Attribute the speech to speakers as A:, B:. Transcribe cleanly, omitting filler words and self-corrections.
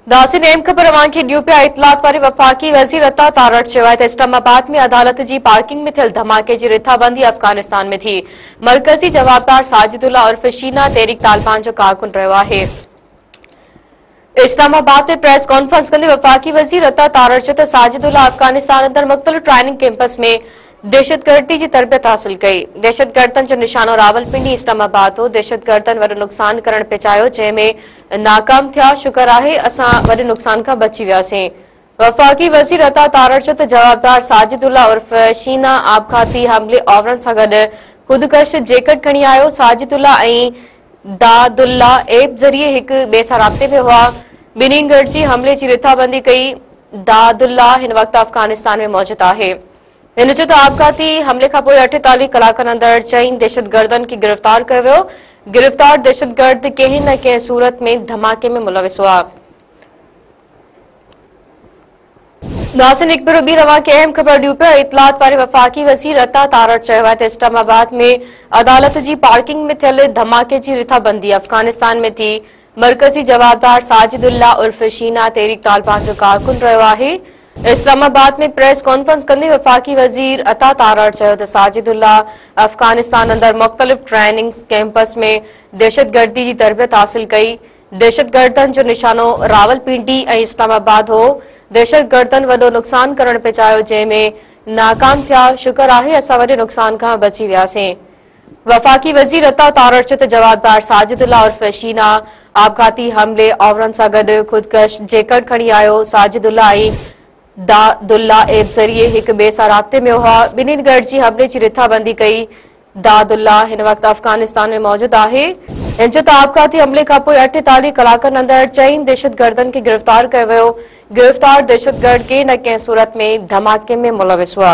A: दासी नेम ख़बर अवांखे ॾियो पिया इतलात वारे वफ़ाक़ी वज़ीर अता तारड़ चयो आहे त इस्लामाबाद में अदालत जी पार्किंग में थियल धमाके जी रिथाबंदी अफ़गानिस्तान में थी। मरकज़ी जवाबदार साजिदुल्ला उर्फ़ शीना तहरीक तालिबान जो कारकुन रहियो आहे। इस्लामाबाद में प्रेस कॉन्फ्रेंस कंदे वफ़ाक़ी वज़ीर अता तारड़ चयो त साजिदुल्ला अफ़गानिस्तान अंदर मुख़्तलिफ़ ट्रेनिंग कैंपस में दहशतगर्दी की तरबियत हासिल कई। दहशतगर्दन जो निशानो रावलपिंडी इस्लामाबाद हो। दहशतगर्दन वॾो नुक़सान करण पे चाहियो, जंहिंमें नाकाम थिया। शुक्र आहे असां वॾे नुक़सान खां बची वियासीं। वफ़ाक़ी वज़ीर अता तारड़ चयो त जवाबदार साजिदुल्ला उर्फ़ शीना आपघाती हमले आवरन सां गॾु ख़ुदकश जैकेट खणी आयो। साजिदुल्ला ऐं दादुल्ला ऐप ज़रिए हिक ॿिए सां राब्ते में हुआ। ॿिन्हिनि गॾिजी हमले जी रिथाबंदी कई। दादुल्ला हिन वक़्तु अफ़गानिस्तान में मौजूद आहे। हिन चयो त आपघाती हमले खां पोइ 48 कलाकनि अंदरि 4 दहशतगर्दनि खे गिरफ़्तार कयो वियो। गिरफ़्तार दहशतगर्द कंहिं न कंहिं सूरत में धमाके में मुलविस हुआ। नासिन हिकु भेरो ॿी रवां खे अहम ख़बर ॾियो पिया इतलात वारे वफ़ाक़ी वज़ीर अता तारड़ चयो आहे त इस्लामाबाद में अदालत जी पार्किंग में थियल धमाके जी रिथाबंदी अफ़गानिस्तान में थी। मरकज़ी जवाबदार साजिदुल्ला उर्फ़ शीना तहरीक तालिबान जो कारकुन रहियो आहे। इस्लामाबाद में प्रेस कॉन्फ्रेंस कंदे वफ़ाक़ी वज़ीर अता तारड़ चयो त साजिदुल्ला अफ़गानिस्तान अंदर मुख़्तलिफ़ ट्रेनिंग कैंपस में दहशतगर्दी की तरबियत हासिल कई। दहशतगर्दन जो निशानो रावलपिंडी ऐं इस्लामाबाद हो। दहशतगर्दन वॾो नुक़सान करण पे चाहियो, जंहिंमें नाकाम थिया। शुक्र आहे असां वॾे नुक़सान खां बची वियासीं। वफ़ाक़ी वज़ीर अता तारड़ चयो त जवाबदार साजिदुल्ला उर्फ़ शीना आपघाती हमले आवरन सां गॾु ख़ुदकश जैकेट खणी आयो। साजिदुल्ला ऐं दादुल्ला ऐप ज़रिए हिक ॿिए सां राब्ते में हुआ। ॿिन्हिनि गॾिजी हमले जी रिथाबंदी कई। दादुल्ला हिन वक़्तु अफ़गानिस्तान में मौजूद आहे। हिन चयो त आपघाती हमले खां पोइ 48 कलाकनि अंदरि 4 दहशतगर्दनि खे गिरफ़्तार कयो वियो। गिरफ़्तार दहशतगर्द कंहिं न कंहिं सूरत में धमाके में मुलविस हुआ।